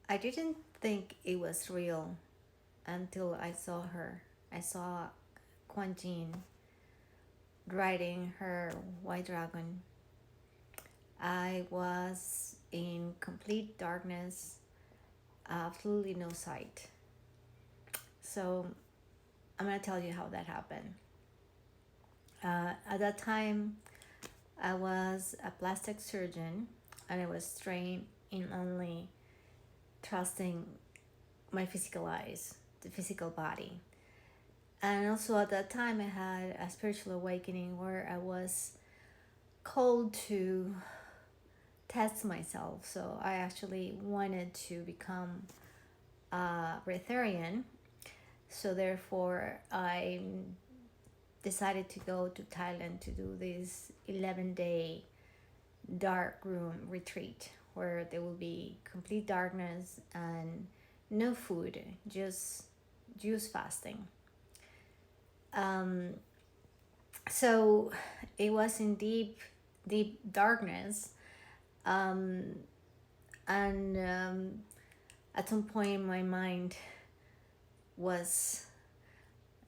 I didn't think it was real until I saw her. I saw Quan Yin riding her white dragon. I was in complete darkness, absolutely no sight. So I'm gonna tell you how that happened. At that time, I was a plastic surgeon, and I was trained in only trusting my physical eyes, the physical body. And also at that time, I had a spiritual awakening where I was called to test myself. So I actually wanted to become a breatharian. So therefore, I decided to go to Thailand to do this 11-day dark room retreat where there will be complete darkness and no food, just juice fasting. Um, so it was in deep, deep darkness. Um, and at some point, my mind was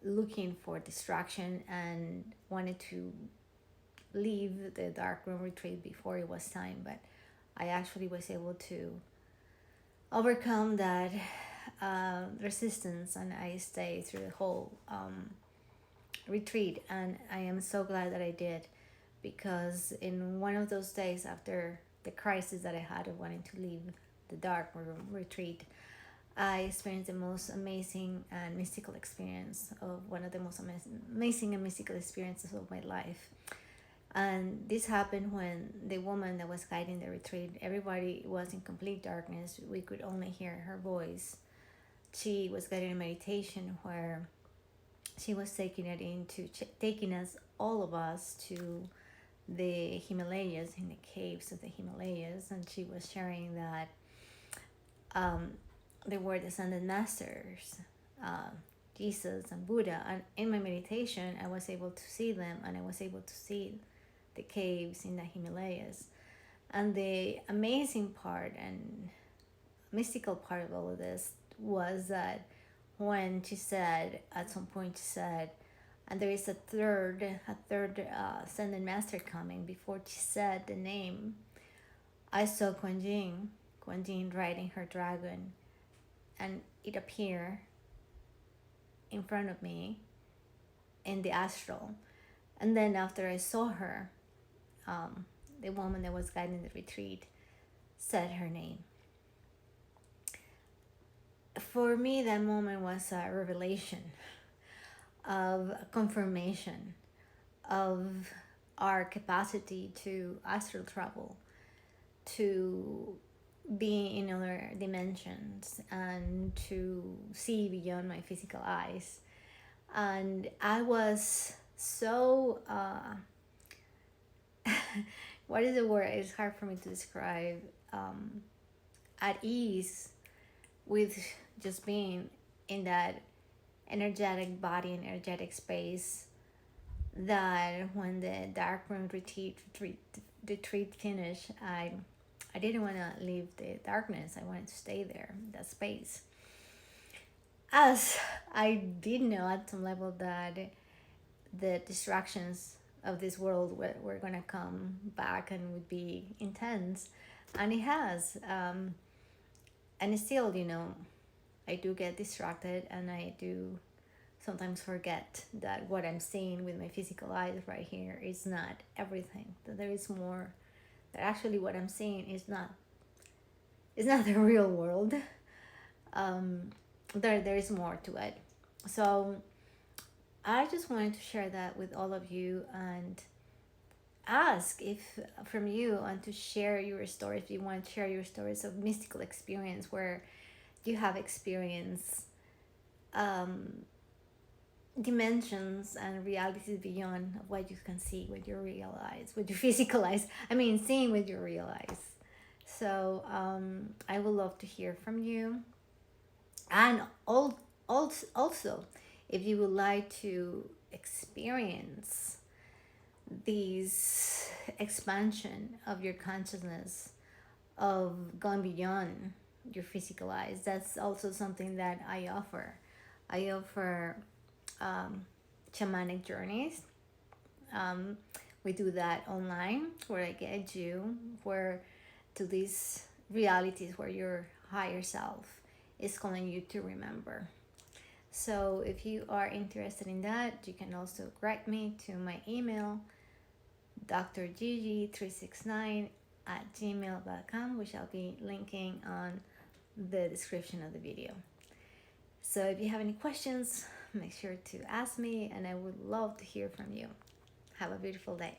looking for distraction and wanted to leave the dark room retreat before it was time, but I actually was able to overcome that resistance, and I stayed through the whole retreat. And I am so glad that I did, because in one of those days after the crisis that I had of wanting to leave the dark room retreat, I experienced the most amazing and mystical experience of one of the most amazing and mystical experiences of my life. And this happened when the woman that was guiding the retreat, everybody was in complete darkness. We could only hear her voice. She was guiding a meditation where she was taking us, all of us, to the Himalayas, in the caves of the Himalayas, and she was sharing that um, they were descended masters, uh, Jesus and Buddha. And in my meditation, I was able to see them, and I was able to see the caves in the Himalayas. And the amazing part and mystical part of all of this was that when she said, at some point, she said, and there is a third ascended master coming. Before she said the name, I saw Quan Yin riding her dragon, and it appeared in front of me in the astral. And then after I saw her, um, the woman that was guiding the retreat said her name. For me, that moment was a revelation of confirmation of our capacity to astral travel, to be in other dimensions, and to see beyond my physical eyes. And I was so what is the word? It's hard for me to describe. At ease with just being in that energetic body and energetic space, that when the dark room retreat finished, I didn't want to leave the darkness. I wanted to stay there, that space. As I did know at some level that the distractions of this world were going to come back and would be intense, and it has. And still, I do get distracted, and I do sometimes forget that what I'm seeing with my physical eyes right here is not everything. That there is more. That actually what I'm seeing is not the real world. Um, there is more to it. So I just wanted to share that with all of you, and ask if from you, and to share your story, if you want to share your stories of mystical experience where you have experienced um, dimensions and realities beyond what you can see with your real eyes, with your physical eyes. I mean, seeing with your real eyes. So I would love to hear from you. And also, if you would like to experience these expansion of your consciousness, of going beyond your physical eyes. That's also something that I offer. I offer shamanic journeys. um, we do that online, where I get you where to these realities where your higher self is calling you to remember. So if you are interested in that, you can also write me to my email, drgg369@gmail.com, which I'll be linking on the description of the video. So if you have any questions, make sure to ask me, and I would love to hear from you. Have a beautiful day.